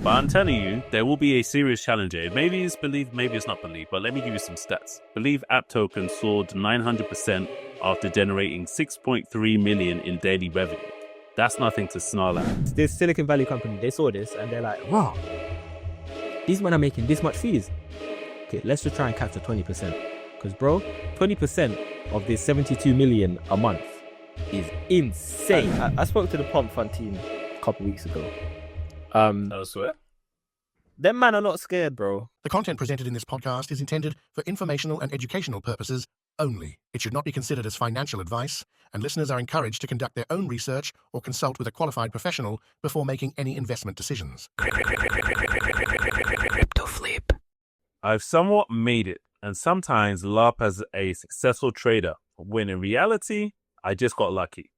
But I'm telling you, there will be a serious challenger. Maybe it's belief, maybe it's not belief, but let me give you some stats. Believe app token soared 900% after generating 6.3 million in daily revenue. That's nothing to snarl at. This Silicon Valley company, they saw this and they're like, wow, these men are making this much fees. Okay, let's just try and capture 20%. Because, bro, 20% of this 72 million a month is insane. I spoke to the Pomp Fund team a couple weeks ago. I swear. Them man are not scared, bro. The content presented in this podcast is intended for informational and educational purposes only. It should not be considered as financial advice, and listeners are encouraged to conduct their own research or consult with a qualified professional before making any investment decisions. Crypto flip. I've somewhat made it, and sometimes laugh as a successful trader, when in reality, I just got lucky.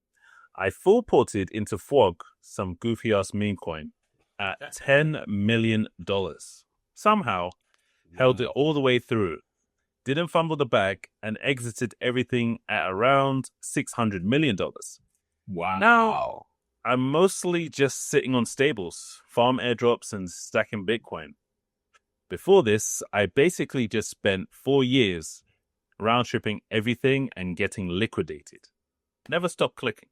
I full ported into Frog, some goofy ass meme coin, at $10 million. Somehow, held it all the way through, didn't fumble the bag, and exited everything at around $600 million. Wow. Now, I'm mostly just sitting on stables, farm airdrops, and stacking Bitcoin. Before this, I basically just spent 4 years round-tripping everything and getting liquidated. Never stopped clicking.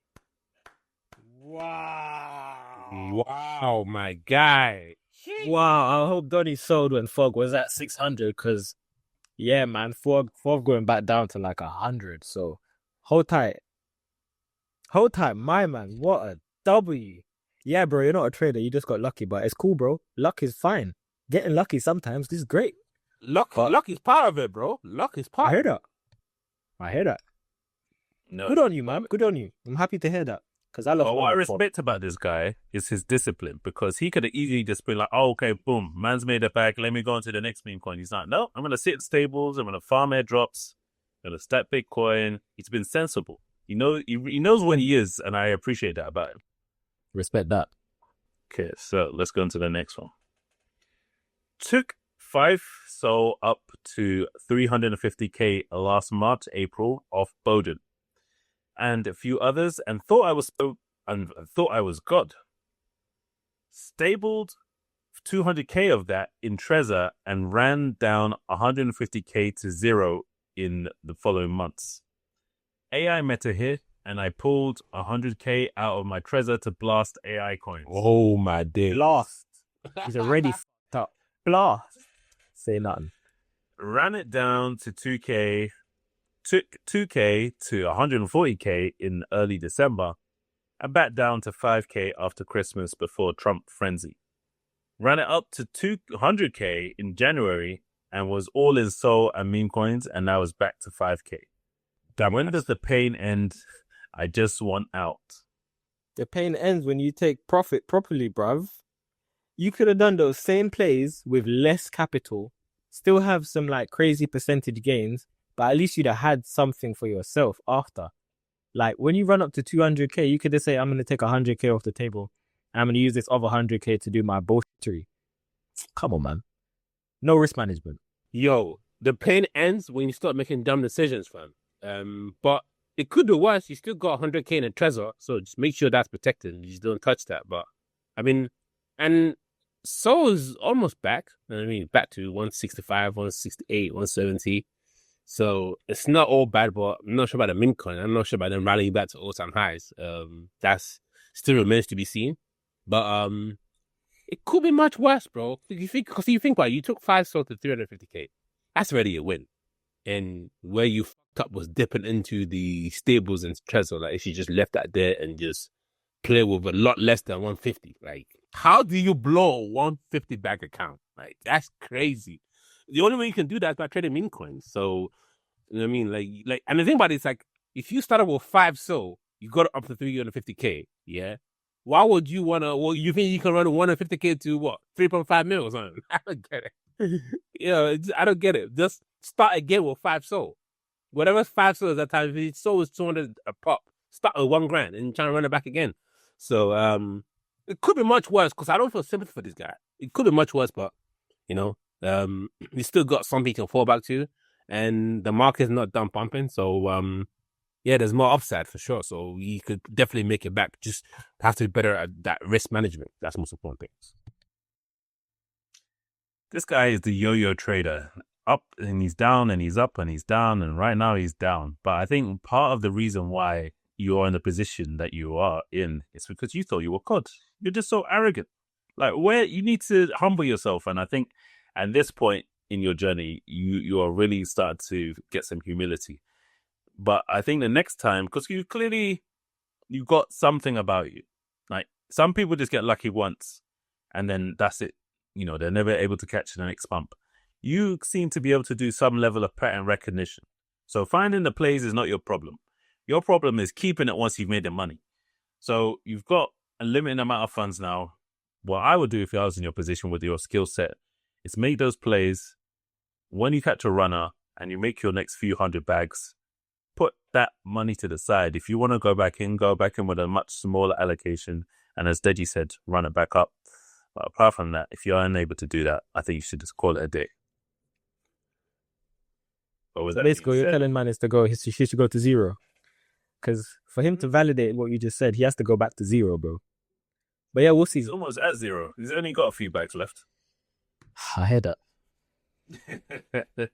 Wow, my guy. Wow, I hope Donny sold when Fog was at 600 because, yeah, man, Fog going back down to like 100. So, hold tight. Hold tight, my man. What a W. Yeah, bro, you're not a trader. You just got lucky, but it's cool, bro. Luck is fine. Getting lucky sometimes, this is great. Luck is part of it, bro. Luck is part I hear that. I hear that. No. Good on you, man. Good on you. I'm happy to hear that. Because I love What I respect about this guy is his discipline, because he could have easily just been like, oh, okay, boom, man's made it back, let me go on to the next meme coin. He's like, no, I'm going to sit in stables, I'm going to farm airdrops, I'm going to stack Bitcoin. He's been sensible. He knows when he is, and I appreciate that about him. Respect that. Okay, so let's go on to the next one. Took 5 SOL up to 350k last March, April off Bowden, and a few others, and thought I was God. Stabled 200k of that in Trezor and ran down 150k to zero in the following months. AI meta hit, and I pulled 100k out of my Trezor to blast AI coins. Oh, my day. Blast. He's already fucked up. Blast. Say nothing. Ran it down to 2k. Took 2k to 140k in early December, and back down to 5k after Christmas before Trump frenzy. Ran it up to 200k in January and was all in SOL and meme coins, and now is back to 5k. When does the pain end? I just want out. The pain ends when you take profit properly, bruv. You could have done those same plays with less capital, still have some like crazy percentage gains, but at least you'd have had something for yourself after. Like when you run up to 200k, you could just say, I'm going to take 100k off the table. I'm going to use this other 100k to do my bullshittery. Come on, man. No risk management. Yo, the pain ends when you start making dumb decisions, fam. But it could be worse. You still got 100k in a Trezor, so just make sure that's protected and you just don't touch that. But I mean, and SOL is almost back. I mean, back to 165, 168, 170. So it's not all bad, but I'm not sure about the meme coin. I'm not sure about them rallying back to all-time highs. That's still remains to be seen. But it could be much worse, bro. You think about it, you took 5 SOL to 350k. That's already a win. And where you fucked up was dipping into the stables and Trezor. Like if you just left that there and just play with a lot less than 150. Like, how do you blow a 150 bank account? Like, that's crazy. The only way you can do that is by trading meme coins. So, you know what I mean? Like, and the thing about it is, like, if you started with 5 SOL, you got it up to 350k, yeah? Why would you want to, well, you think you can run 150k to what? 3.5 mil or something? I don't get it. I don't get it. Just start again with 5 SOL. Whatever 5 SOL is that time, if it's SOL is 200 a pop, start with $1,000 and try to run it back again. So, it could be much worse because I don't feel sympathy for this guy. It could be much worse, but, you know, you still got something you can fall back to, and the market's not done pumping. So, yeah, there's more upside for sure. So you could definitely make it back. Just have to be better at that risk management. That's the most important thing. This guy is the yo-yo trader. Up and he's down and he's up and he's down, and right now he's down. But I think part of the reason why you are in the position that you are in is because you thought you were God. You're just so arrogant. Like, where you need to humble yourself. And I think at this point in your journey, you are really starting to get some humility. But I think the next time, because you've got something about you. Like, some people just get lucky once and then that's it. You know, they're never able to catch the next bump. You seem to be able to do some level of pattern recognition. So finding the plays is not your problem. Your problem is keeping it once you've made the money. So you've got a limited amount of funds now. What I would do if I was in your position with your skill set is make those plays. When you catch a runner and you make your next few hundred bags, put that money to the side. If you want to go back in with a much smaller allocation. And as Deji said, run it back up. But apart from that, if you're unable to do that, I think you should just call it a day. So basically, you're telling man is to go. He should go to zero. Because for him to validate what you just said, he has to go back to zero, bro. But yeah, we'll see. He's almost at zero. He's only got a few bags left. I heard that.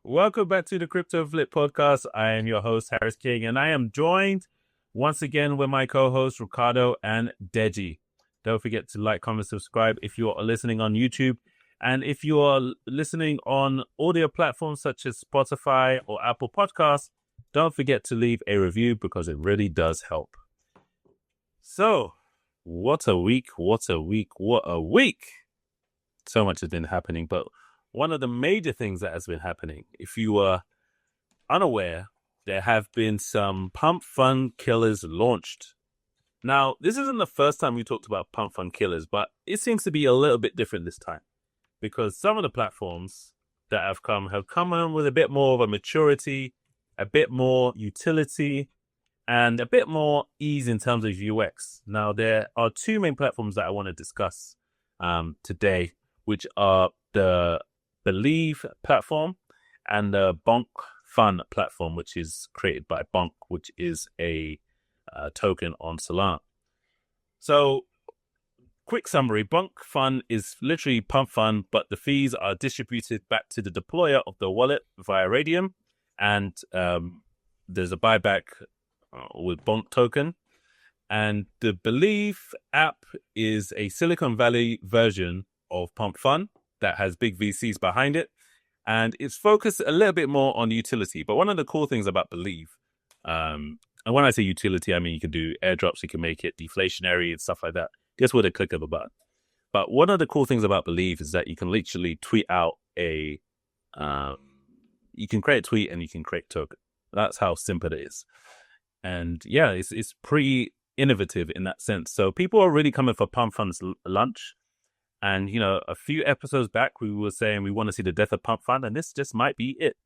Welcome back to the Crypto Flip Podcast. I am your host, Harris King, and I am joined once again with my co-hosts, Ricardo and Deji. Don't forget to like, comment, subscribe if you are listening on YouTube. And if you are listening on audio platforms such as Spotify or Apple Podcasts, don't forget to leave a review because it really does help. So, what a week. So much has been happening, but one of the major things that has been happening, if you were unaware, there have been some pump fund killers launched. Now, this isn't the first time we talked about pump fund killers, but it seems to be a little bit different this time because some of the platforms that have come in with a bit more of a maturity, a bit more utility, and a bit more ease in terms of UX. Now, there are two main platforms that I want to discuss today, which are the Believe platform and the Bonk Fun platform, which is created by Bonk, which is a token on Solana. So, quick summary, Bonk Fun is literally pump fun, but the fees are distributed back to the deployer of the wallet via Radium, and there's a buyback with Bonk token. And the Believe app is a Silicon Valley version of Pump Fun that has big VCs behind it, and it's focused a little bit more on utility. But one of the cool things about Believe, and when I say utility, I mean you can do airdrops, you can make it deflationary and stuff like that, just with a click of a button. But one of the cool things about Believe is that you can literally tweet out you can create a tweet and you can create a token. That's how simple it is. And yeah, it's pretty innovative in that sense. So people are really coming for Pump Fun's lunch. And, you know, a few episodes back, we were saying we want to see the death of Pump Fund, and this just might be it.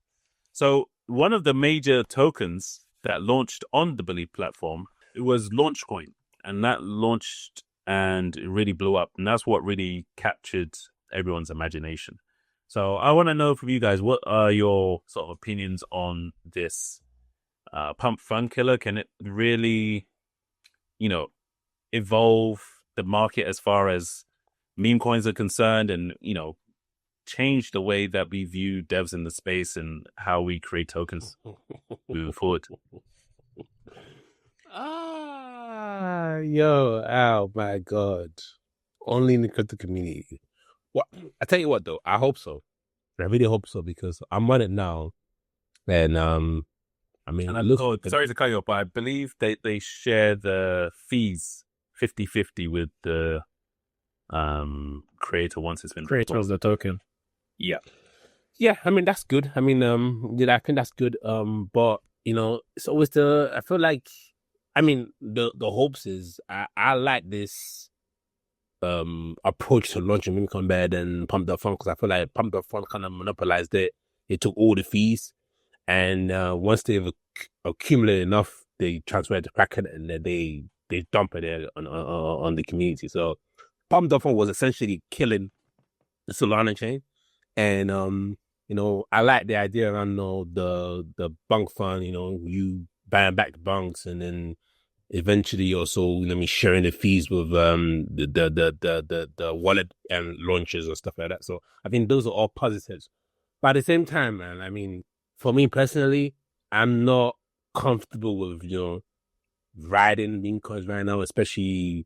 So one of the major tokens that launched on the Believe platform, it was Launchcoin. And that launched and it really blew up. And that's what really captured everyone's imagination. So I want to know from you guys, what are your sort of opinions on this Pump Fund killer? Can it really, you know, evolve the market as far as meme coins are concerned and, you know, change the way that we view devs in the space and how we create tokens moving forward? Oh my God. Only in the crypto community. What I tell you what though, I hope so. I really hope so because I'm on it now. And I mean, sorry to cut you off, but I believe they share the fees 50-50 with the creator once it's been Creator of the token. Yeah, I mean that's good. I mean, I think that's good. But you know, it's always I feel like, I mean, the hopes is I like this approach to launching meme coin better than Pump the Fund, because I feel like Pump the Fund kind of monopolized it. It took all the fees, and once they've accumulated enough, they transfer it to Kraken, and then they dump it on the community. So Pump the Fund was essentially killing the Solana chain, and you know, I like the idea around the Bonk Fund. You know, you buying back the bunks, and then eventually also, sharing the fees with the wallet and launches and stuff like that. So I think those are all positives. But at the same time, man, I mean, for me personally, I'm not comfortable with, riding meme coins right now, especially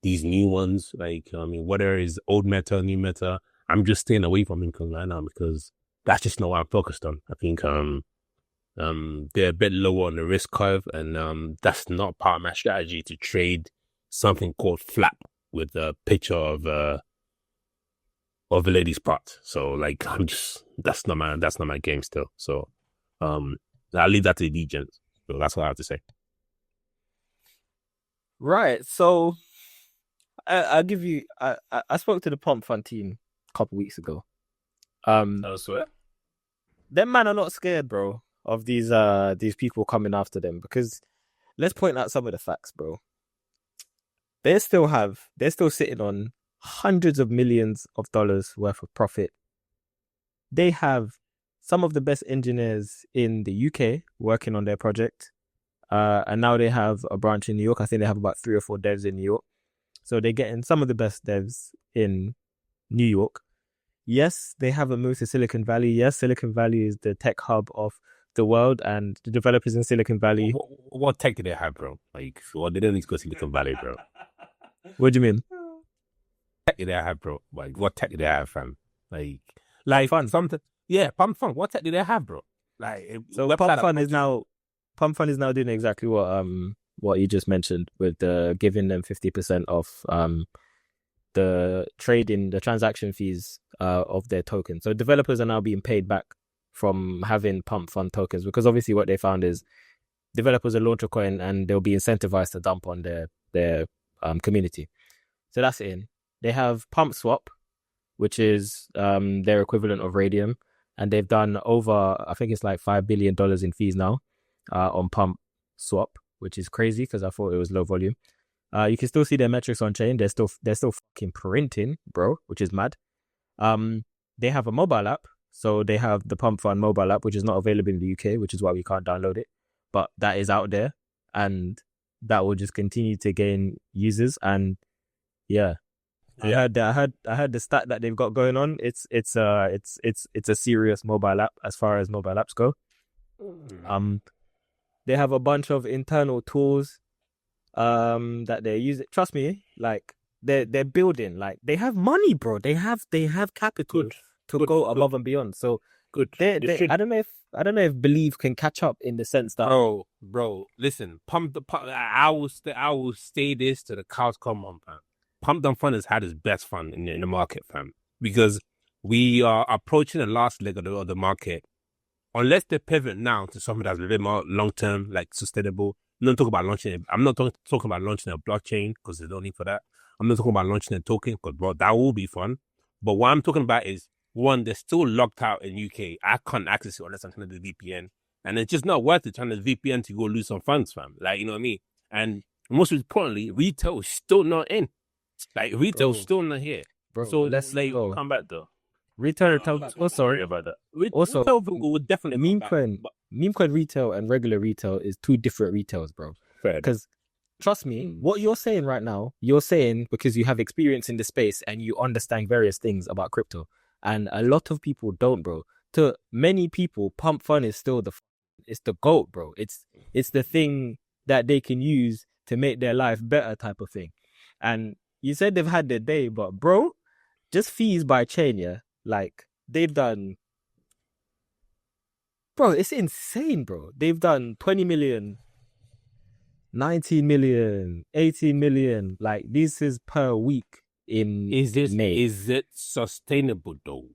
these new ones. Like, whether it's old meta, new meta, I'm just staying away from meme coins right now because that's just not what I'm focused on. I think they're a bit lower on the risk curve, and that's not part of my strategy to trade something called flap with a picture of a lady's part. So like, that's not my game still. So I'll leave that to the DJs. So that's what I have to say. Right. So I'll give you. I spoke to the Pump Fund team a couple weeks ago. I swear. Them man are not scared, bro, of these people coming after them, because let's point out some of the facts, bro. They're still sitting on hundreds of millions of dollars worth of profit. They have some of the best engineers in the UK working on their project. And now they have a branch in New York. I think they have about 3 or 4 devs in New York. So they're getting some of the best devs in New York. Yes, they have a move to Silicon Valley. Yes, Silicon Valley is the tech hub of the world, and the developers in Silicon Valley. What tech do they have, bro? Like, they don't need to go to Silicon Valley, bro. What do you mean? Tech do they have, bro? Like, what tech do they have, fam? Like fun. Something. Yeah, Pump Fund. What tech do they have, bro? Like, so Pump Fund is now doing exactly what you just mentioned, with giving them 50% off the trading, the transaction fees of their token. So developers are now being paid back from having Pump Fund tokens, because obviously what they found is developers will launch a coin and they'll be incentivized to dump on their community. So that's in. They have Pump Swap, which is their equivalent of Radium, and they've done over, I think it's like $5 billion in fees now on Pump Swap, which is crazy because I thought it was low volume. You can still see their metrics on chain. They're still fucking printing, bro, which is mad. They have a mobile app, so they have the Pump Fund mobile app, which is not available in the UK, which is why we can't download it. But that is out there, and that will just continue to gain users. And yeah. I heard the stat that they've got going on. It's a serious mobile app as far as mobile apps go. They have a bunch of internal tools that they're using. Trust me, like they're building. Like, they have money, bro. They have capital to go above and beyond. So good. I don't know if Believe can catch up in the sense that bro. Listen, I will say this to the cows come on, fam. Pump Fund has had its best fun in the market, fam, because we are approaching the last leg of the market. Unless they pivot now to something that's a bit more long term, like sustainable. I'm not talking about launching a blockchain, because there's no need for that. I'm not talking about launching a token, because, bro, that will be fun. But what I'm talking about is, one, they're still locked out in UK. I can't access it unless I'm trying to do VPN, and it's just not worth it trying to VPN to go lose some funds, fam. Like, you know what I mean? And most importantly, retail is still not in. Like, retail's still not here. Bro, so let's We'll come back though. retail. Sorry about that. Also, retail will definitely meme come back, coin retail and regular retail is 2 different retails, bro. Because trust me, what you're saying right now, you're saying because you have experience in the space and you understand various things about crypto, and a lot of people don't, bro. To many people, Pump Fund is still it's the GOAT, bro. It's the thing that they can use to make their life better, type of thing. And you said they've had their day, but bro, just fees by chain, yeah? Like, they've done... Bro, it's insane, bro. They've done 20 million, 19 million, 18 million. Like, this is per week in May. Is it sustainable, though?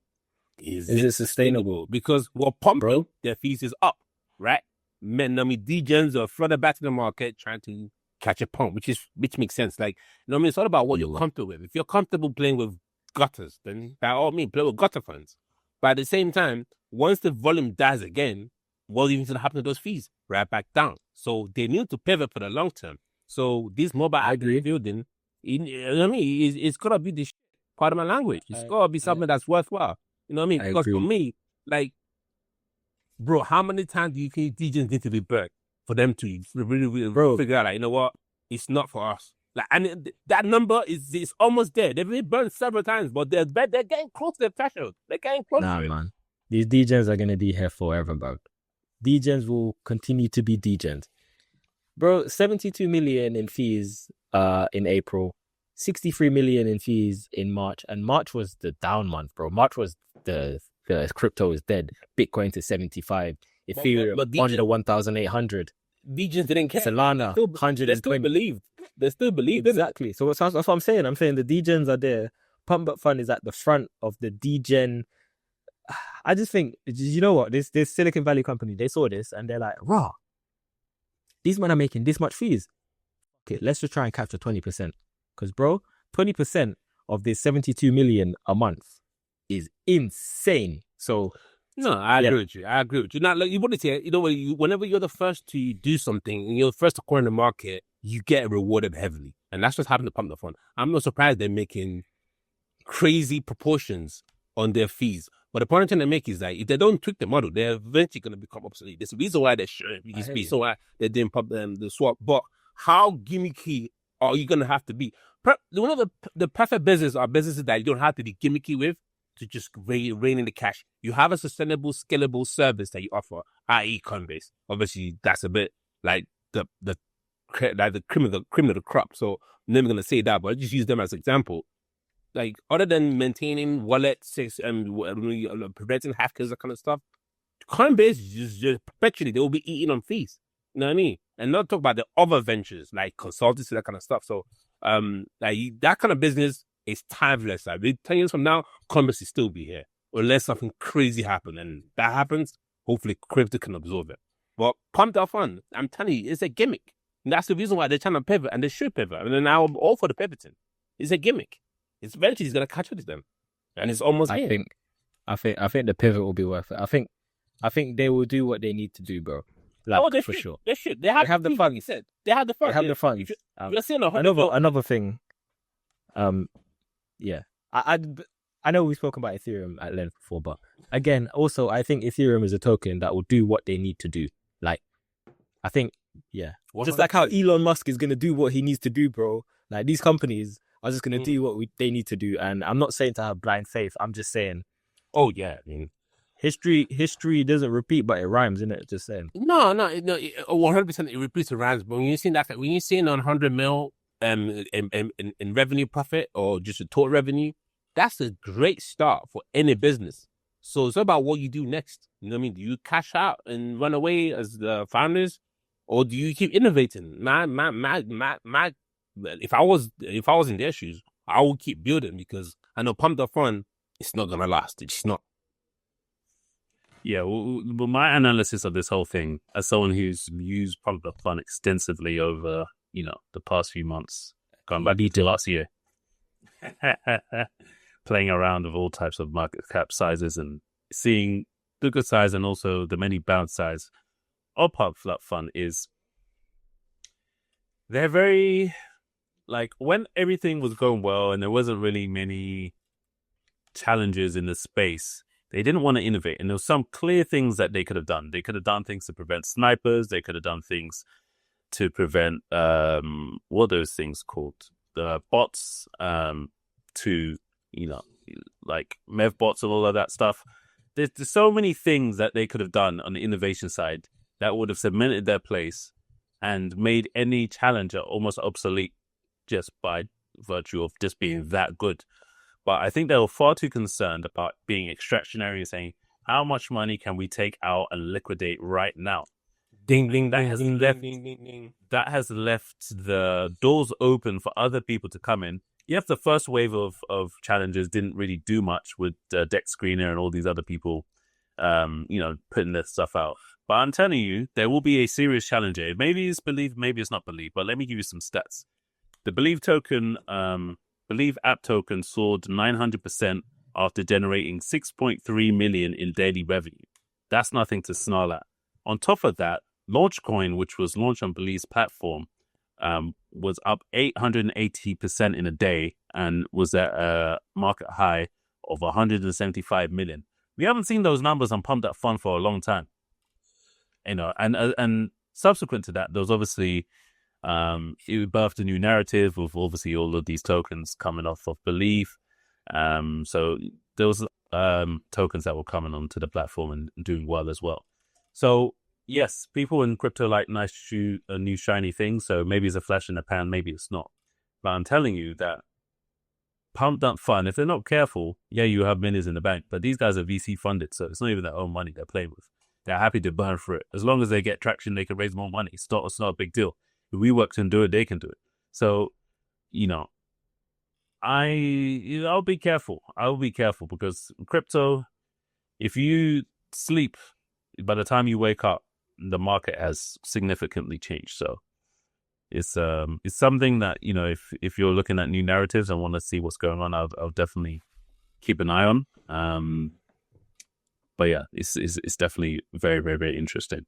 Is it sustainable? Because pumping, their fees is up, right? DJs are flooded back to the market trying to catch a pump, which makes sense. Like, you know what I mean? It's all about what you're comfortable with. If you're comfortable playing with gutters, then by all means, play with gutter funds. But at the same time, once the volume dies again, what even going to happen to those fees? Right back down. So they need to pivot for the long term. So this mobile app building, you know what I mean? It's got to be the part of my language. It's got to be something that's worthwhile. You know what I mean? Because for me, like, bro, how many times do you think DJs need to be burnt for them to really figure out, like, you know what? it's not for us. Like, and that number is almost there. They've been burned several times, but they're getting close to the threshold. They're getting close. Nah, man. These degens are gonna be here forever, bro. Degens will continue to be degens. Bro, 72 million in fees in April, 63 million in fees in March, and March was the down month, bro. March was the crypto is dead. Bitcoin to 75, Ethereum but under 1,800. Degens didn't care. Solana, They 120. still believed. They still believed. Exactly. So that's what I'm saying. I'm saying the degens are there. Pump Up Fund is at the front of the degen. I just think, you know what? This Silicon Valley company, they saw this and they're like, raw. These men are making this much fees. Okay, let's just try and capture 20%. Because, bro, 20% of this 72 million a month is insane. So, no, I agree with you. I agree with you. Now, like, you want to say, you know, whenever you're the first to do something and you're the first to corner the market, you get rewarded heavily. And that's what's happened to Pump the Fund. I'm not surprised they're making crazy proportions on their fees. But the point I'm trying to make is that if they don't tweak the model, they're eventually going to become obsolete. There's a reason why they're showing these fees, so why they're doing the swap. But how gimmicky are you going to have to be? One of the perfect business are businesses that you don't have to be gimmicky with to just rein in the cash. You have a sustainable, scalable service that you offer, i.e. Coinbase. Obviously, that's a bit like the cream of the crop. So I'm never going to say that, but I just use them as an example. Like, other than maintaining wallets, preventing hackers, that kind of stuff, Coinbase is just perpetually, they will be eating on fees. You know what I mean? And not talk about the other ventures, like consultancy, that kind of stuff. So, like, that kind of business is timeless. Like, 10 years from now, Coinbase will still be here. Unless something crazy happens. And that happens, hopefully crypto can absorb it. But Pump That Fund, I'm telling you, it's a gimmick. And that's the reason why they're trying to pivot, and they should pivot. And then now I'm all for the pivoting. It's a gimmick. It's eventually he's gonna catch up to them, and it's almost. I think the pivot will be worth it. I think they will do what they need to do, bro. Like, they for should. sure. They should. They have the funds. They have the funds. They have the funds. You're seeing Another thing. Yeah. I know we've spoken about Ethereum at length before, but again, also I think Ethereum is a token that will do what they need to do. Like, I think, yeah, just like how Elon Musk is gonna do what he needs to do, bro. Like, these companies are just going to do what they need to do. And I'm not saying to have blind faith. I'm just saying. Oh, yeah. I mean, history doesn't repeat, but it rhymes, isn't it? Just saying. No. 100% it repeats, it rhymes. But when you're seeing on 100 mil in revenue profit or just a total revenue, that's a great start for any business. So it's about what you do next. You know what I mean? Do you cash out and run away as the founders, or do you keep innovating? If I was in their shoes, I would keep building, because I know Pump the Fund, it's not gonna last. It's not. Yeah, well, my analysis of this whole thing, as someone who's used Pump the Fund extensively over, the past few months, going back to last year, playing around with all types of market cap sizes and seeing the good size and also the many bounce size of Pump the Fund is they're very. Like, when everything was going well and there wasn't really many challenges in the space, they didn't want to innovate. And there were some clear things that they could have done. They could have done things to prevent snipers. They could have done things to prevent, what are those things called? The bots, to, like Mev bots and all of that stuff. There's so many things that they could have done on the innovation side that would have cemented their place and made any challenger almost obsolete, just by virtue of just being that good. But I think they were far too concerned about being extractionary and saying, how much money can we take out and liquidate right now? Ding, ding, That ding. That has left the doors open for other people to come in. Yes, the first wave of challenges didn't really do much with Dex Screener and all these other people, putting their stuff out. But I'm telling you, there will be a serious challenger. Maybe it's Believe, maybe it's not Believe, but let me give you some stats. The Believe token, Believe app token soared 900% after generating 6.3 million in daily revenue. That's nothing to snarl at. On top of that, Launchcoin, which was launched on Believe's platform, was up 880% in a day and was at a market high of 175 million. We haven't seen those numbers on Pump That Fund for a long time. And subsequent to that, there was obviously It birthed a new narrative with obviously all of these tokens coming off of Belief. So there was tokens that were coming onto the platform and doing well as well. So yes, people in crypto like nice new shiny things. So maybe it's a flash in the pan, maybe it's not. But I'm telling you that pumped up fund, if they're not careful, yeah, you have millions in the bank, but these guys are VC funded, so it's not even their own money they're playing with. They're happy to burn for it. As long as they get traction, they can raise more money. It's not a big deal. If WeWork can do it, they can do it. So, I'll be careful. I'll be careful because crypto, if you sleep, by the time you wake up, the market has significantly changed. So it's something that, if you're looking at new narratives and want to see what's going on, I'll definitely keep an eye on. But yeah, it's definitely very, very, very interesting.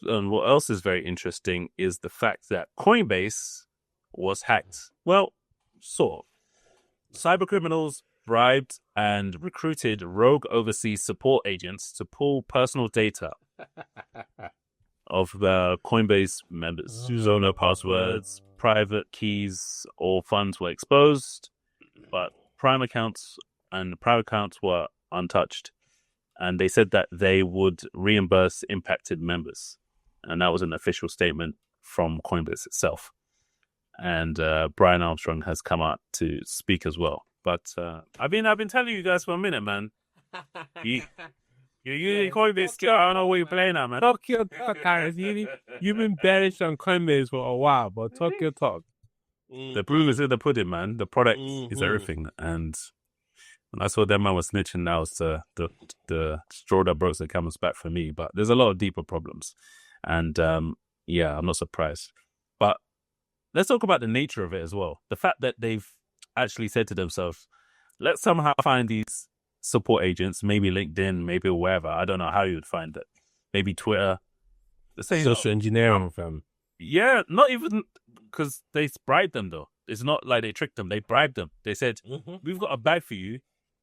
And what else is very interesting is the fact that Coinbase was hacked. Well, sort of. Cybercriminals bribed and recruited rogue overseas support agents to pull personal data of the Coinbase members. Zona passwords, private keys, all funds were exposed, but private accounts were untouched. And they said that they would reimburse impacted members. And that was an official statement from Coinbase itself. And Brian Armstrong has come out to speak as well. But I've been telling you guys for a minute, man. You Coinbase, I don't know what you're playing at, man. Talk your talk, Harris. You've been bearish on Coinbase for a while, but talk your talk. The proof is in the pudding, man. The product is everything. And when I saw that man was snitching, now it's the straw that broke the camel's back for me. But there's a lot of deeper problems. And yeah, I'm not surprised. But let's talk about the nature of it as well. The fact that they've actually said to themselves, let's somehow find these support agents, maybe LinkedIn, maybe wherever. I don't know how you would find it. Maybe Twitter. Social engineering, fam. Yeah, not even because they bribed them, though. It's not like they tricked them. They bribed them. They said, we've got a bag for you.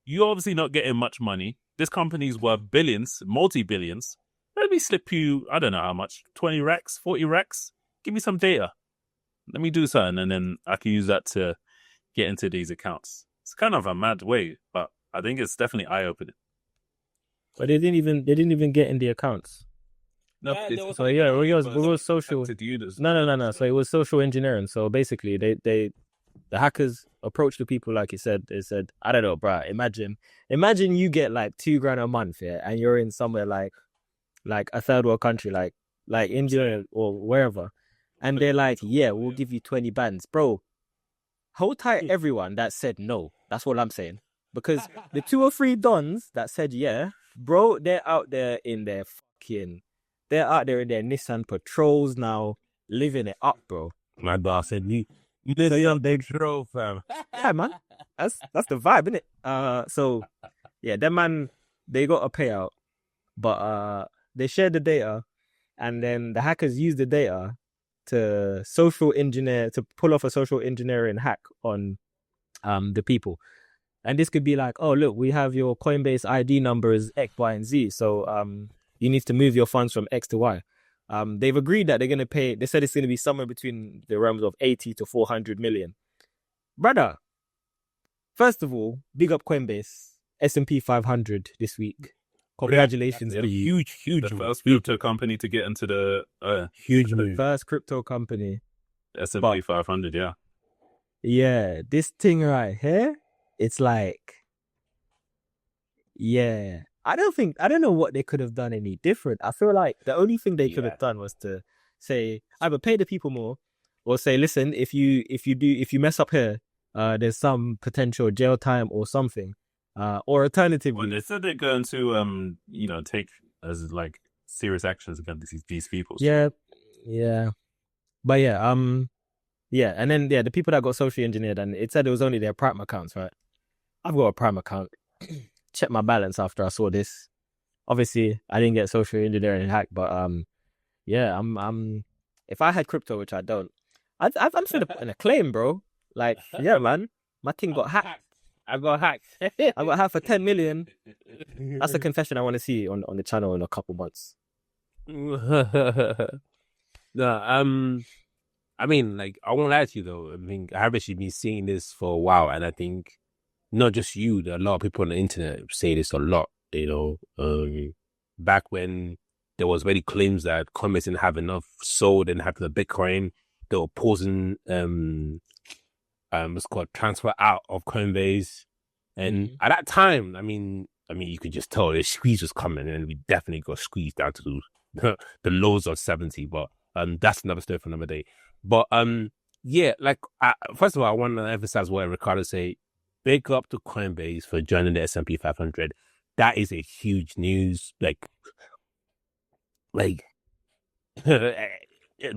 You're obviously not getting much money. This company's worth billions, multi-billions. Let me slip you, I don't know how much, 20 racks, 40 racks. Give me some data. Let me do something, and then I can use that to get into these accounts. It's kind of a mad way, but I think it's definitely eye-opening. But they didn't even get in the accounts. No, So yeah, it was social. No. So it was social engineering. So basically, the hackers approached the people, like you said. They said, I don't know, bro. Imagine you get like $2,000 a month, yeah, and you're in somewhere like a third world country, like India or wherever, and they're like, yeah, we'll give you 20 bands, bro. Hold tight, everyone that said no. That's what I'm saying, because the 2 or 3 dons that said yeah, bro, they're out there in their Nissan Patrols now, living it up, bro. My boss said, you live a young big drove, fam. Yeah, man. That's the vibe, innit? So yeah, them man, they got a payout, but they shared the data, and then the hackers used the data to pull off a social engineering hack on the people. And this could be like, oh look, we have your Coinbase ID numbers X, Y, and Z. So you need to move your funds from X to Y. They've agreed that they're going to pay. They said it's going to be somewhere between the realms of 80 to 400 million. Brother, first of all, big up Coinbase, S&P 500 this week. Congratulations. Yeah, huge. The first crypto company to get into the huge move. First crypto company. S&P 500, yeah. Yeah, this thing right here, it's like, yeah. I don't know what they could have done any different. I feel like the only thing they could have done was to say, either pay the people more, or say, listen, if you mess up here, there's some potential jail time or something. Or alternatively, well, they said they're going to take as like serious actions against these people. So. Yeah. But yeah, and then the people that got socially engineered, and it said it was only their Prime accounts, right? I've got a Prime account. Check my balance after I saw this. Obviously, I didn't get social engineering hacked, but yeah, I'm if I had crypto, which I don't, I'm still in a claim, bro. Like, yeah, man, my thing got hacked. I got hacked. I got hacked for 10 million. That's a confession I want to see on the channel in a couple months. No, I mean, like, I won't lie to you though. I mean, I've actually been seeing this for a while, and I think not just you, there are a lot of people on the internet say this a lot. Back when there was many claims that Coinbase didn't have enough sold and have the Bitcoin, they were pausing what's called transfer out of Coinbase, and at that time, I mean, you could just tell the squeeze was coming, and we definitely got squeezed down to the lows of 70. But that's another story for another day. But yeah, like first of all, I want to emphasize what Ricardo say. Big up to Coinbase for joining the S&P 500. That is a huge news. Like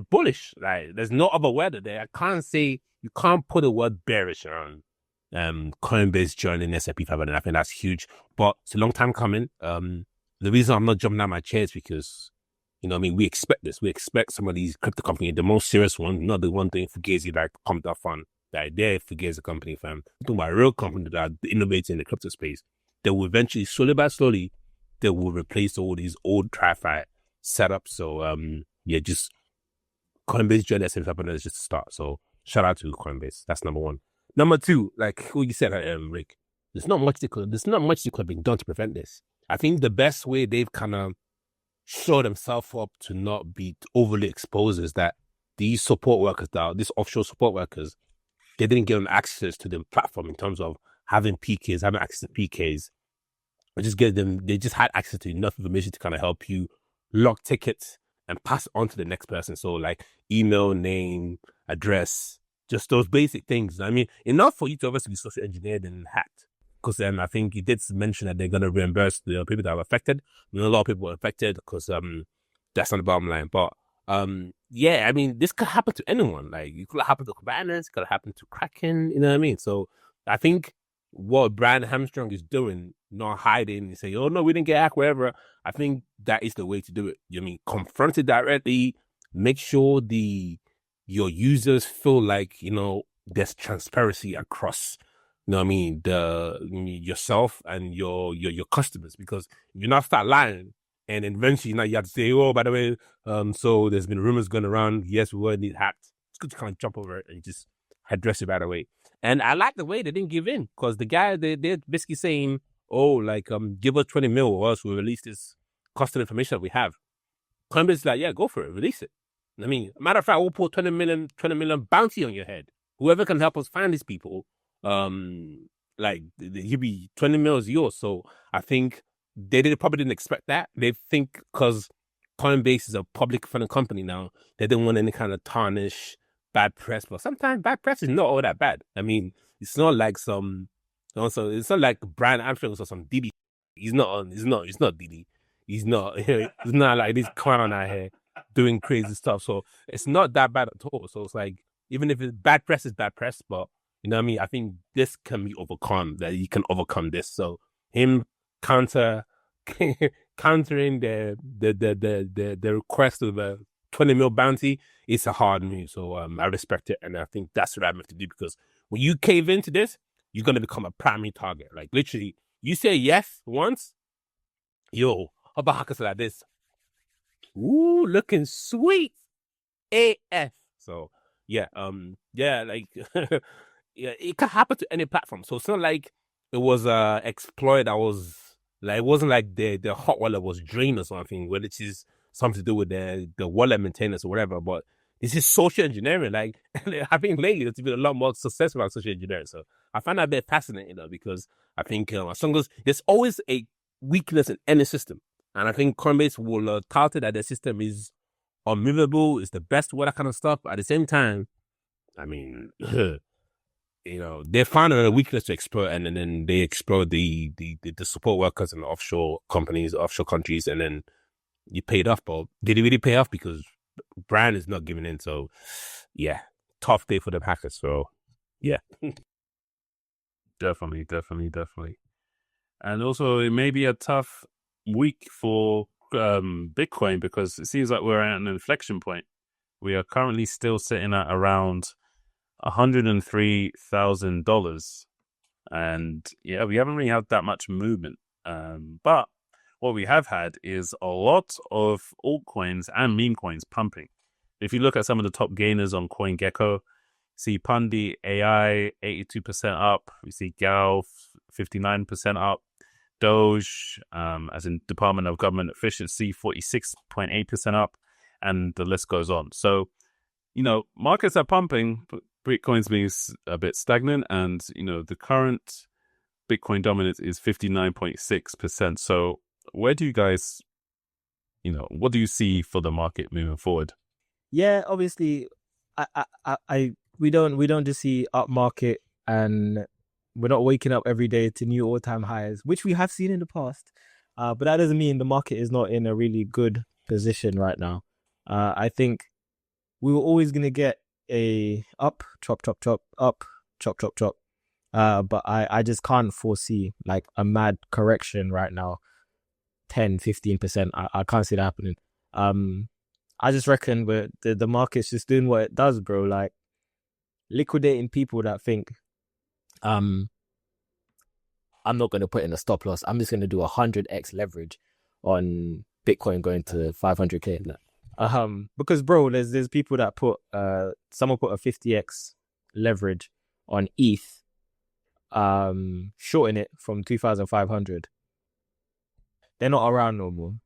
bullish. Like there's no other word there. I can't say, you can't put a word bearish on Coinbase joining the S&P 500. I think that's huge, but it's a long time coming. The reason I'm not jumping out of my chair is because, you know what I mean, we expect this. We expect some of these crypto companies, the most serious one, not the one thing Fugazi like pumped up on. Like they're Fugazi company, fam. I'm talking about a real company that are innovating in the crypto space. They will eventually, slowly by slowly, they will replace all these old TradFi setups. So yeah, just Coinbase joined S&P 500 is just a start. So shout out to Coinbase. That's number one. Number two, like who you said, Rick, there's not much that could have been done to prevent this. I think the best way they've kind of showed themselves up to not be overly exposed is that these support workers, these offshore support workers, they didn't give them access to the platform in terms of having PKs, having access to PKs. They just had access to enough information to kind of help you log tickets and pass it on to the next person. So like email, name, address, just those basic things. I mean, enough for you to obviously be social engineered and hacked. Because then I think you did mention that they're going to reimburse the people that were affected. I mean, a lot of people were affected because that's not the bottom line. But yeah, I mean, this could happen to anyone. Like, it could happen to Binance, it could happen to Kraken, you know what I mean? So I think what Brian Hamstrung is doing, not hiding and say, oh no, we didn't get hacked, whatever. I think that is the way to do it. You know what I mean? Confront it directly, make sure your users feel like, you know, there's transparency across, you know what I mean, yourself and your customers, because if you not start lying and eventually now you have to say, oh, by the way, so there's been rumors going around, yes, we were indeed hacked. It's good to kind of jump over it and just address it right away. And I like the way they didn't give in, because the guy, they're basically saying, oh, like, give us 20 mil or else we'll release this customer information that we have. Coinbase is like, yeah, go for it, release it. I mean, matter of fact, we'll put 20 million bounty on your head. Whoever can help us find these people, like, he'll be 20 mil is yours. So I think they probably didn't expect that. They think because Coinbase is a public funded company now, they didn't want any kind of tarnish, bad press. But sometimes bad press is not all that bad. I mean, it's not like it's not like Brian Armstrong or some Diddy. He's not Diddy. He's not like this clown out here doing crazy stuff. So it's not that bad at all. So it's like, even if it's bad press, is bad press, but you know what I mean? I think this can be overcome, that you can overcome this. So him countering the request of a 20 mil bounty, it's a hard move. So I respect it, and I think that's what I have to do, because when you cave into this, you're gonna become a primary target. Like literally, you say yes once, yo, how about hackers like this? Ooh, looking sweet AF. So yeah, like yeah, it can happen to any platform. So it's not like it was exploit that was like, it wasn't like the hot wallet was drained or something, where it is something to do with the wallet maintenance or whatever. But this is social engineering. Like, I think lately there's been a lot more successful on social engineering. So I find that a bit fascinating, though, because I think as long as there's always a weakness in any system, and I think Coinbase will tout it that the system is unmovable, is the best, all that kind of stuff. But at the same time, I mean, you know, they found a weakness to exploit, and then they exploit the support workers and the offshore companies, offshore countries, and then you paid off. But did it really pay off? Because Brian is not giving in. So yeah, tough day for the hackers. So yeah. Definitely. And also, it may be a tough week for Bitcoin, because it seems like we're at an inflection point. We are currently still sitting at around $103,000, and yeah, we haven't really had that much movement. But what we have had is a lot of altcoins and meme coins pumping. if you look at some of the top gainers on CoinGecko, see Pundi AI 82% up. We see Gal 59% up. Doge, as in Department of Government Efficiency, 46.8% up, and the list goes on. So, markets are pumping, but Bitcoin's being a bit stagnant, and the current Bitcoin dominance is 59.6%. So, where do you guys, what do you see for the market moving forward? Yeah, obviously, we don't just see up market, and we're not waking up every day to new all-time highs, which we have seen in the past. But that doesn't mean the market is not in a really good position right now. I think we were always going to get a up, chop, chop, chop, up, chop, chop, chop. But I just can't foresee like a mad correction right now. 10, 15%. I can't see that happening. I just reckon the market's just doing what it does, bro. Like liquidating people that think, I'm not going to put in a stop loss. I'm just going to do 100x leverage on Bitcoin going to 500k. Because bro, there's people that put someone put a 50x leverage on ETH, shorting it from 2,500. They're not around no more.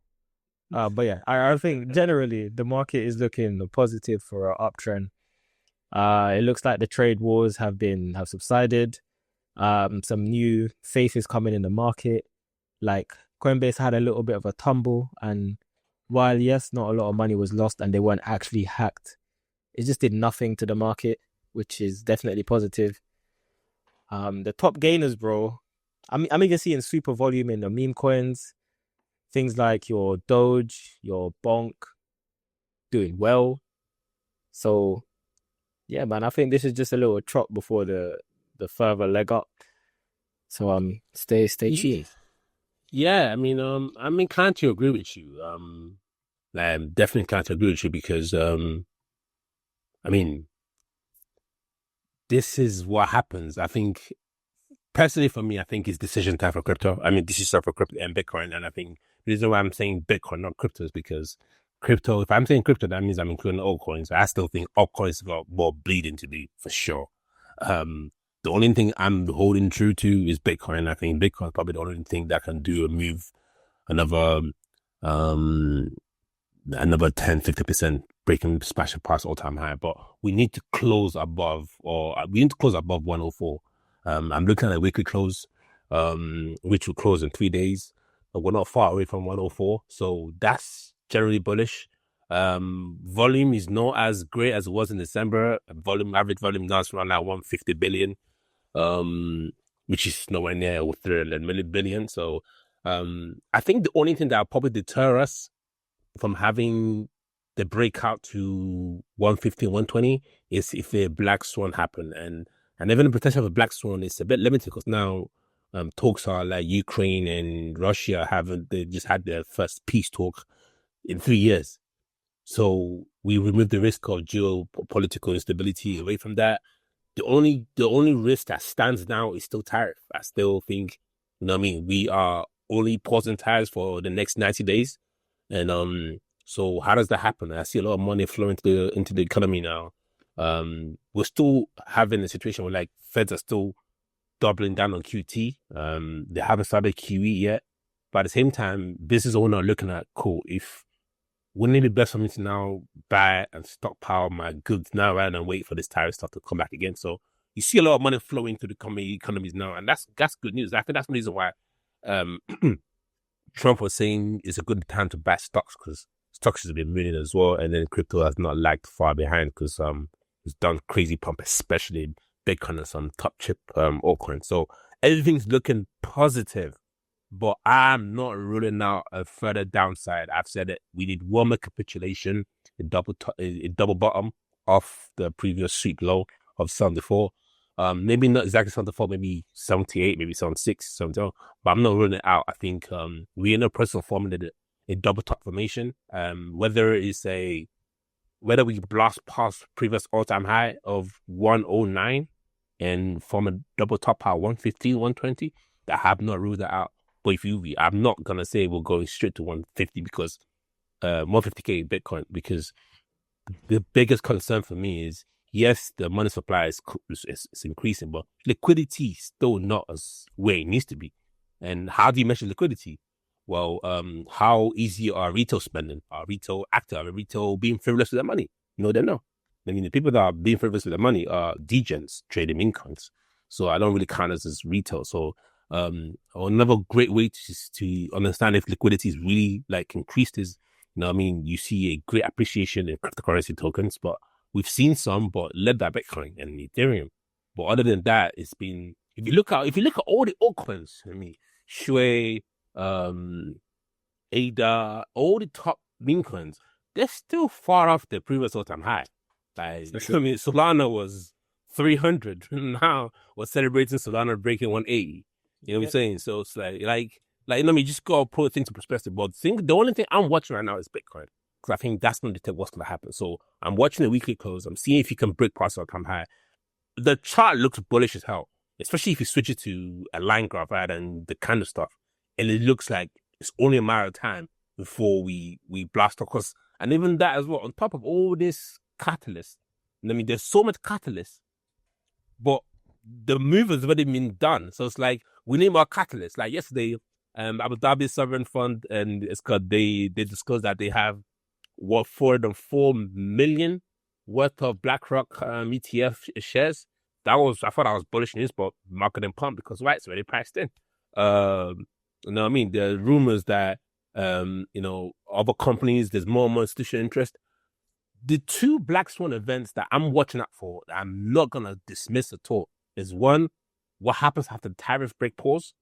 But yeah, I think generally the market is looking positive for an uptrend. It looks like the trade wars have subsided. Some new faces coming in the market. Like Coinbase had a little bit of a tumble, and while yes, not a lot of money was lost and they weren't actually hacked, it just did nothing to the market, which is definitely positive. The top gainers, bro. I'm even seeing super volume in the meme coins. Things like your Doge, your Bonk, doing well. So, yeah, man, I think this is just a little trot before the further leg up. So, stay tuned. Yeah, I mean, I'm inclined to agree with you. I'm definitely inclined to agree with you because, I mean, this is what happens. I think, personally for me, I think it's decision time for crypto. I mean, decision time for crypto and Bitcoin. And I think the reason why I'm saying Bitcoin, not crypto, is because crypto, if I'm saying crypto, that means I'm including altcoins. I still think altcoins got more bleeding to do, for sure. The only thing I'm holding true to is Bitcoin. I think Bitcoin is probably the only thing that can do a move another 10, 50%, breaking smash past all-time high. But we need to close above 104. I'm looking at a weekly close, which will close in 3 days. But we're not far away from 104. So that's generally bullish. Volume is not as great as it was in December. Average volume now is around like 150 billion. Which is nowhere near 300 billion. So, I think the only thing that will probably deter us from having the breakout to 150, 120 is if a black swan happen. And even the potential of a black swan is a bit limited because now, talks are like Ukraine and Russia they just had their first peace talk in 3 years. So we remove the risk of geopolitical instability away from that. The only risk that stands now is still tariff. I still think, we are only pausing tariffs for the next 90 days. And so how does that happen? I see a lot of money flowing into the economy now. We're still having a situation where like feds are still doubling down on QT. They haven't started QE yet. But at the same time, business owners are looking at, cool, wouldn't it be best for me to now buy and stockpile my goods now rather than wait for this tariff stuff to come back again? So you see a lot of money flowing to the economies now, and that's good news. I think that's the reason why Trump was saying it's a good time to buy stocks because stocks has been winning as well, and then crypto has not lagged far behind because it's done crazy pump, especially Bitcoin and some top chip altcoins. So everything's looking positive. But I'm not ruling out a further downside. I've said it. We need one more capitulation, a double bottom off the previous sweep low of 74. Maybe not exactly 74, maybe 78, maybe 76, 77. But I'm not ruling it out. I think we're in the process of forming a double top formation. Whether we blast past previous all-time high of 109 and form a double top high 150, 120, I have not ruled that out. But I'm not going to say we're going straight to 150 because 150k Bitcoin, because the biggest concern for me is, yes, the money supply is increasing, but liquidity is still not as where it needs to be. And how do you measure liquidity? Well, how easy are retail spending? Are retail active? Are retail being frivolous with their money? No, they're not. I mean, the people that are being frivolous with their money are degens trading meme coins. So I don't really count as retail. So another great way to understand if liquidity is really like increased is, I mean, you see a great appreciation in cryptocurrency tokens, but we've seen some, but led by Bitcoin and Ethereum. But other than that, it's been, if you look at all the altcoins, I mean, Shui, ADA, all the top meme coins, they're still far off the previous all-time high. Like, I mean, Solana was 300. Now we're celebrating Solana breaking 180. You know what I'm saying? So it's like, you just gotta put things in perspective. But the only thing I'm watching right now is Bitcoin, because I think that's going to detect what's going to happen. So I'm watching the weekly close. I'm seeing if you can break past all-time high. The chart looks bullish as hell, especially if you switch it to a line graph, right, and the kind of stuff. And it looks like it's only a matter of time before we blast off. And even that as well, on top of all this catalyst, I mean, there's so much catalyst, but the move has already been done. So it's like, we need more catalysts. Like yesterday, Abu Dhabi Sovereign Fund, and it's called, they disclosed that they have 404 million worth of BlackRock ETF shares. I thought that was bullish news, but market and pump, because it's already priced in. You know what I mean? There are rumors that other companies, there's more and more institutional interest. The two Black Swan events that I'm watching out for, that I'm not gonna dismiss at all, is one, what happens after the tariff break pause?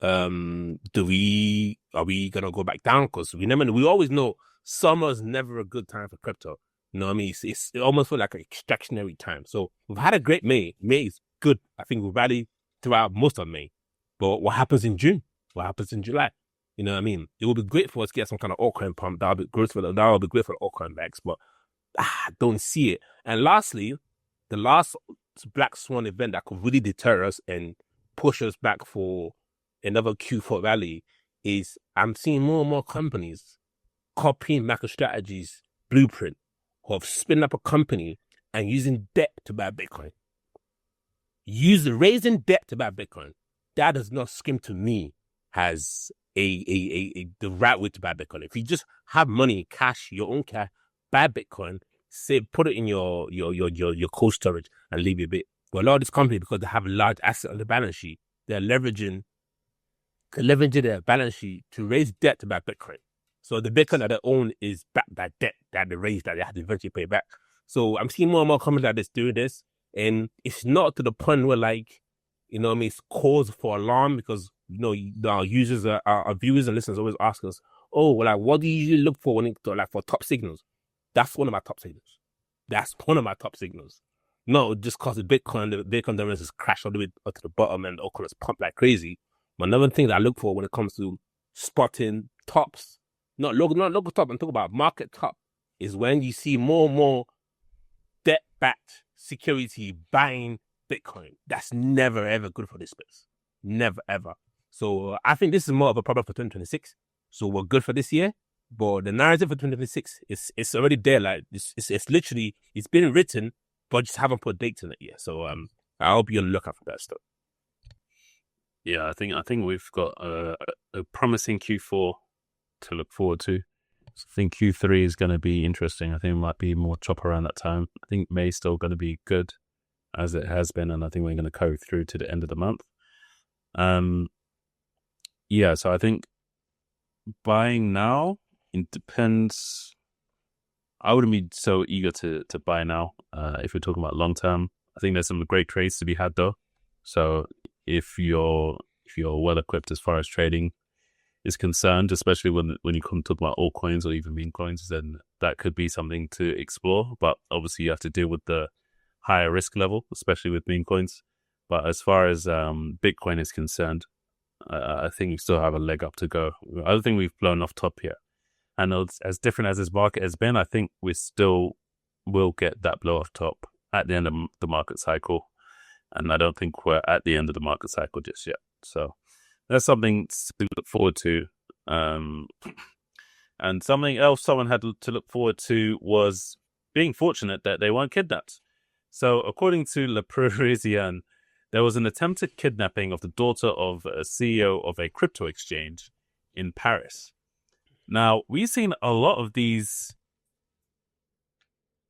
Are we gonna go back down? Because we always know summer is never a good time for crypto. You know what I mean? It almost feels like an extractionary time. So we've had a great May. May is good. I think we've rallied throughout most of May. But what happens in June? What happens in July? You know what I mean? It will be great for us to get some kind of altcoin pump. That will be great for the altcoin backs, but I don't see it. And lastly, the last Black Swan event that could really deter us and push us back for another Q4 rally is, I'm seeing more and more companies copying MicroStrategy's blueprint, who have spin up a company and using debt to buy Bitcoin. Raising debt to buy Bitcoin. That does not scream to me as the right way to buy Bitcoin. If you just have money, cash, your own cash, buy Bitcoin, put it in your cold storage and leave it a bit. But a lot of these companies, because they have a large asset on the balance sheet, they're leveraging their balance sheet to raise debt to buy Bitcoin. So the Bitcoin that they own is backed by debt that they raised, that they had to eventually pay back. So I'm seeing more and more companies like this doing this, and it's not to the point where, like, it's cause for alarm, because our users, our viewers and listeners always ask us, oh, well, like, what do you usually look for for top signals? That's one of my top signals. No, just because the Bitcoin dominance has crashed all the way up to the bottom and the altcoins pumped like crazy. But another thing that I look for when it comes to spotting tops, not local top, I'm talking about market top, is when you see more and more debt-backed security buying Bitcoin. That's never ever good for this space. Never ever. So I think this is more of a problem for 2026. So we're good for this year, but the narrative for 2026 it's already there. Like it's literally, it's been written, but just haven't put dates in it yet. So I hope you'll look out for that stuff. Yeah, I think we've got a promising Q4 to look forward to. So I think Q3 is going to be interesting. I think it might be more chop around that time. I think May's still going to be good, as it has been, and I think we're going to go through to the end of the month. Yeah, so I think buying now, it depends. I wouldn't be so eager to buy now if we're talking about long term. I think there's some great trades to be had though. So if you're well equipped as far as trading is concerned, especially when you come to talk about altcoins or even meme coins, then that could be something to explore. But obviously you have to deal with the higher risk level, especially with meme coins. But as far as Bitcoin is concerned, I think we still have a leg up to go. I don't think we've blown off top yet. And as different as this market has been, I think we still will get that blow off top at the end of the market cycle. And I don't think we're at the end of the market cycle just yet. So that's something to look forward to. And something else someone had to look forward to was being fortunate that they weren't kidnapped. So, according to Le Parisien, there was an attempted kidnapping of the daughter of a CEO of a crypto exchange in Paris. Now, we've seen a lot of these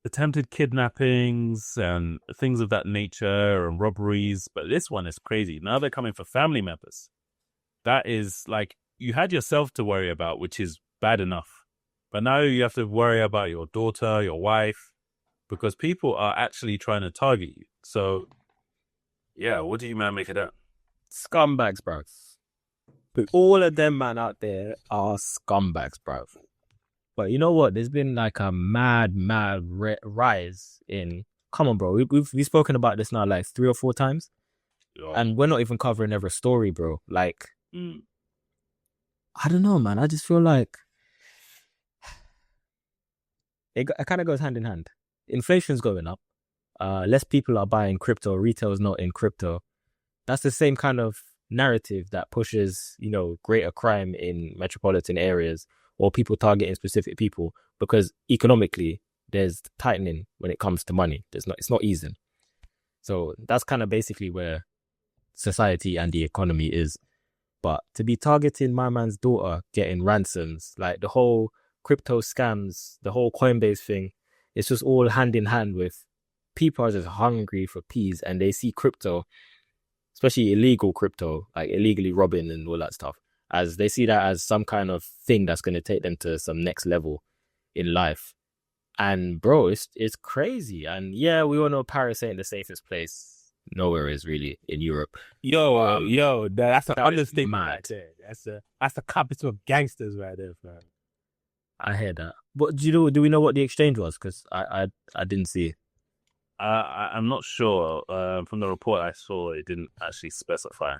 attempted kidnappings and things of that nature and robberies, but this one is crazy. Now they're coming for family members. That is like, you had yourself to worry about, which is bad enough. But now you have to worry about your daughter, your wife, because people are actually trying to target you. So, yeah, what do you man make of that? Scumbags, bro. All of them man out there are scumbags, bro. But you know what? There's been like a mad rise in. Come on, bro. We've spoken about this now like 3 or 4 times, and we're not even covering every story, bro. Like, I don't know, man. I just feel like it kind of goes hand in hand. Inflation's going up. Less people are buying crypto. Retail's not in crypto. That's the same kind of narrative that pushes, you know, greater crime in metropolitan areas, or people targeting specific people, because economically there's tightening when it comes to money. It's not easing. So that's kind of basically where society and the economy is. But to be targeting my man's daughter, getting ransoms, like the whole crypto scams, the whole Coinbase thing, it's just all hand in hand with people are just hungry for peas, and they see crypto, especially illegal crypto, like illegally robbing and all that stuff, as they see that as some kind of thing that's going to take them to some next level in life. And bro, it's crazy. And yeah, we all know Paris ain't the safest place. Nowhere is really in Europe. That's an understatement mad. right there. That's the capital of gangsters right there, man. I hear that. But do we know what the exchange was? Because I didn't see. I'm not sure. From the report I saw, it didn't actually specify.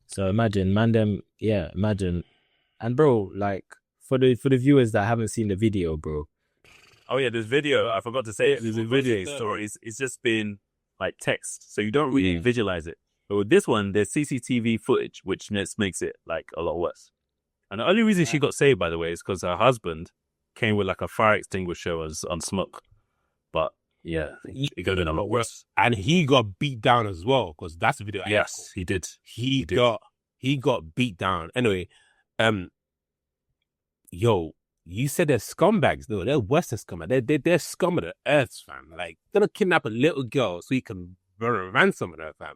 So imagine, imagine. And bro, like for the viewers that haven't seen the video, bro. Oh yeah, there's video. I forgot to say it. There's a video story. It's just been like text, so you don't really visualize it. But with this one, there's CCTV footage, which makes it like a lot worse. And the only reason she got saved, by the way, is because her husband came with like a fire extinguisher on smoke. But yeah, it could have been a lot worse. And he got beat down as well, because that's the video. Yes, he did. He got beat down. Anyway, you said they're scumbags. No, they're worse than scumbags. They're scum of the earth, fam. Like, they're gonna kidnap a little girl so you can ransom her, fam.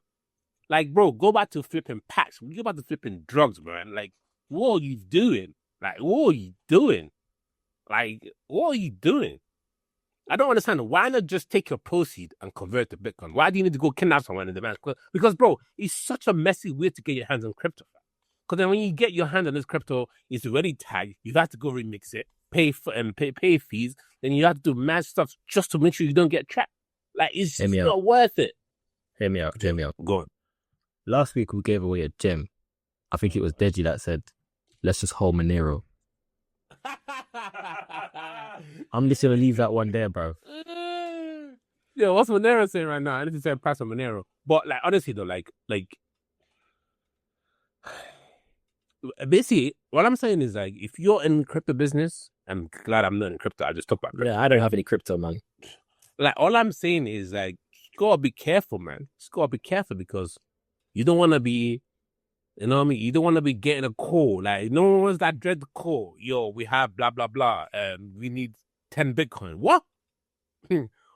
Like, bro, go back to flipping packs. Go back to flipping drugs, man. Like, what are you doing? Like, what are you doing? I don't understand. Why not just take your proceed and convert to Bitcoin? Why do you need to go kidnap someone in the bank? Because, bro, it's such a messy way to get your hands on crypto. Because then when you get your hand on this crypto, it's already tagged. You have to go remix it, pay fees. Then you have to do mad stuff just to make sure you don't get trapped. Like, it's just not worth it. Hear me out. Go on. Last week we gave away a gem. I think it was Deji that said, "Let's just hold Monero." I'm just gonna leave that one there, bro. Yeah, what's Monero saying right now? I need to say price on Monero. But like, honestly though, like basically what I'm saying is, like, if you're in crypto business, I'm glad I'm not in crypto. I just talk about crypto. Yeah, I don't have any crypto, man. Like, all I'm saying is, like, you gotta be careful, man. Just gotta be careful, because you don't want to be, you know what I mean? You don't want to be getting a call. Like, no one wants that dread call. Yo, we have blah, blah, blah. We need 10 Bitcoin. What?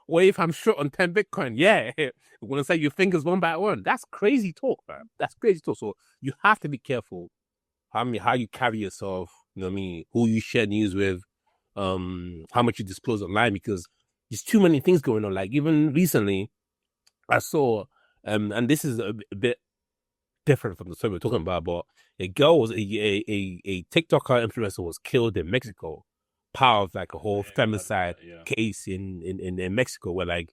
What if I'm short on 10 Bitcoin? Yeah. We're going to say your fingers one by one. That's crazy talk, man. That's crazy talk. So you have to be careful how you carry yourself, you know what I mean? Who you share news with, how much you disclose online, because there's too many things going on. Like, even recently, I saw, and this is a bit different from the story we're talking about, but a girl was a TikToker influencer was killed in Mexico, part of like a whole femicide case in Mexico, where like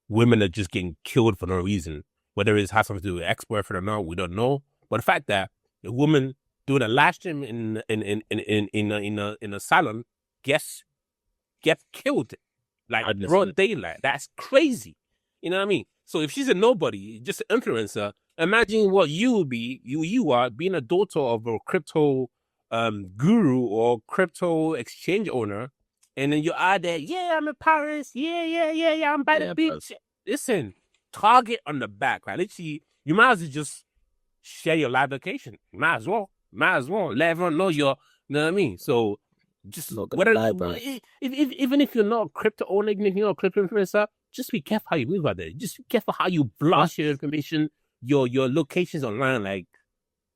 women are just getting killed for no reason, whether it has something to do with ex-boyfriend or not, we don't know. But the fact that a woman doing a live stream in a salon gets killed, like broad daylight, that's crazy. You know what I mean? So if she's a nobody, just an influencer, imagine what you will be. You are being a daughter of a crypto guru or crypto exchange owner, and then you're out there, yeah, I'm in Paris, yeah, I'm by the beach. Listen, target on the back, right? Literally, you might as well just share your live location. Might as well. Let everyone know you know what I mean? So just even if you're not a crypto owner, even if you're not a crypto influencer, just be careful how you move out there. Just be careful how you blast your information, your locations online. Like,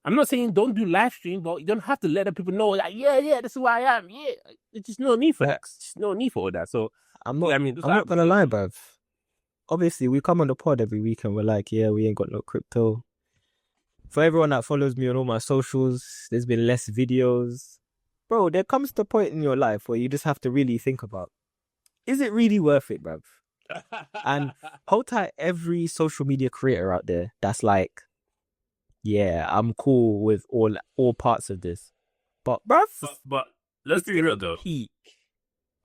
I'm not saying don't do live stream, but you don't have to let people know, like, yeah, this is where I am. Yeah. There's just no need for that. Just no need for all that. So I'm not gonna lie, bruv. Obviously, we come on the pod every week and we're like, yeah, we ain't got no crypto. For everyone that follows me on all my socials, there's been less videos. Bro, there comes the point in your life where you just have to really think about, is it really worth it, bruv? And hold tight every social media creator out there that's like, yeah, I'm cool with all parts of this. But bruv, but let's be real though.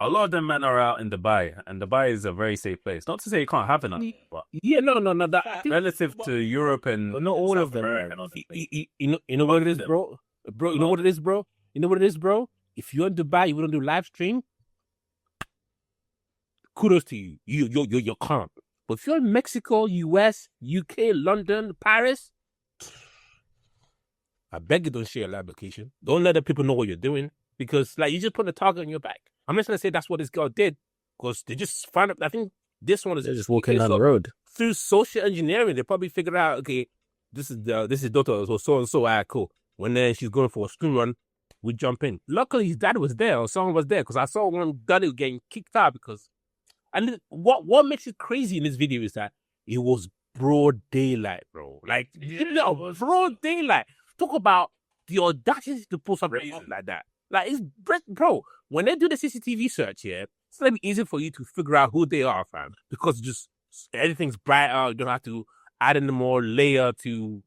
A lot of them men are out in Dubai, and Dubai is a very safe place. Not to say it can't happen, but no. That relative to Europe and not all of them. You know what it is, bro. You know what it is, bro. If you're in Dubai, you wouldn't do live stream. Kudos to you. You're calm. But if you're in Mexico, US, UK, London, Paris, I beg you don't share your live location. Don't let the people know what you're doing, because like you just put a target on your back. I'm not gonna say that's what this girl did, because they just found out. I think this one is just walking down the road through social engineering. They probably figured out, okay, this is daughter so and so. Alright, cool. When she's going for a school run, we jump in. Luckily, his dad was there, or someone was there, because I saw one daddy getting kicked out because. And what makes it crazy in this video is that it was broad daylight, bro. Like broad daylight. Talk about the audacity to pull something up like that. Like, it's, bro, when they do the CCTV search here, it's going to be easy for you to figure out who they are, fam. Because just everything's brighter. You don't have to add in more layer to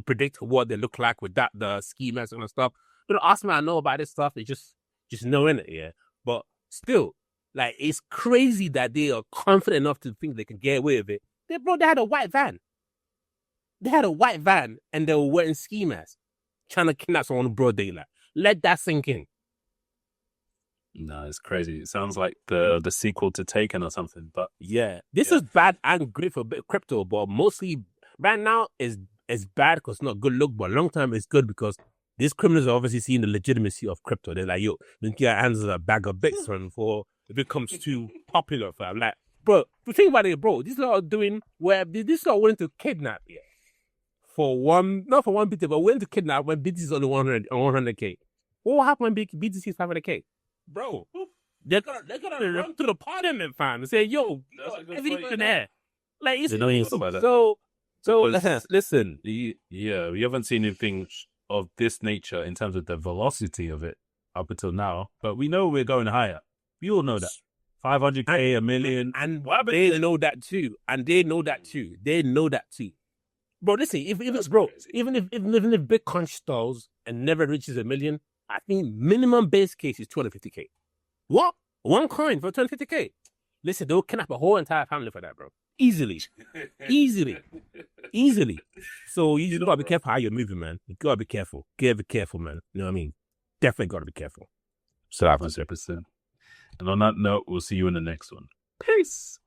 predict what they look like with that, the ski mask and stuff. You know, ask me, I know about this stuff. They just knowing it, yeah. But still, like, it's crazy that they are confident enough to think they can get away with it. They had a white van. And they were wearing ski masks, trying to kidnap someone in broad daylight. Let that sink in. No, it's crazy. It sounds like the sequel to Taken or something. But yeah, this is bad and great for a bit of crypto, but mostly right now is bad because it's not a good look, but long term it's good because these criminals are obviously seeing the legitimacy of crypto. They're like, yo, let's get our hands on a bag of Bitcoin for it becomes too popular, fam. Like, bro, think about it, bro. These are doing where this are willing to kidnap, yeah. Not for one BTC, but willing to kidnap when BTC is only 100K. What will happen when BTC is 500K? Bro, they're gonna run to the parliament, fam, and say, yo, everything's in there. Like, it's so listen, we haven't seen anything of this nature in terms of the velocity of it up until now, but we know we're going higher. We all know that. 500K, a million. And they know that too. Bro, listen, even if Bitcoin stalls and never reaches 1 million, I think minimum base case is 250K. What? One coin for 250K? Listen, they'll kidnap a whole entire family for that, bro. Easily. So you just gotta be careful how you're moving, man. You gotta be careful. Gotta be careful, man. You know what I mean? Definitely gotta be careful. So 100%. And on that note, we'll see you in the next one. Peace.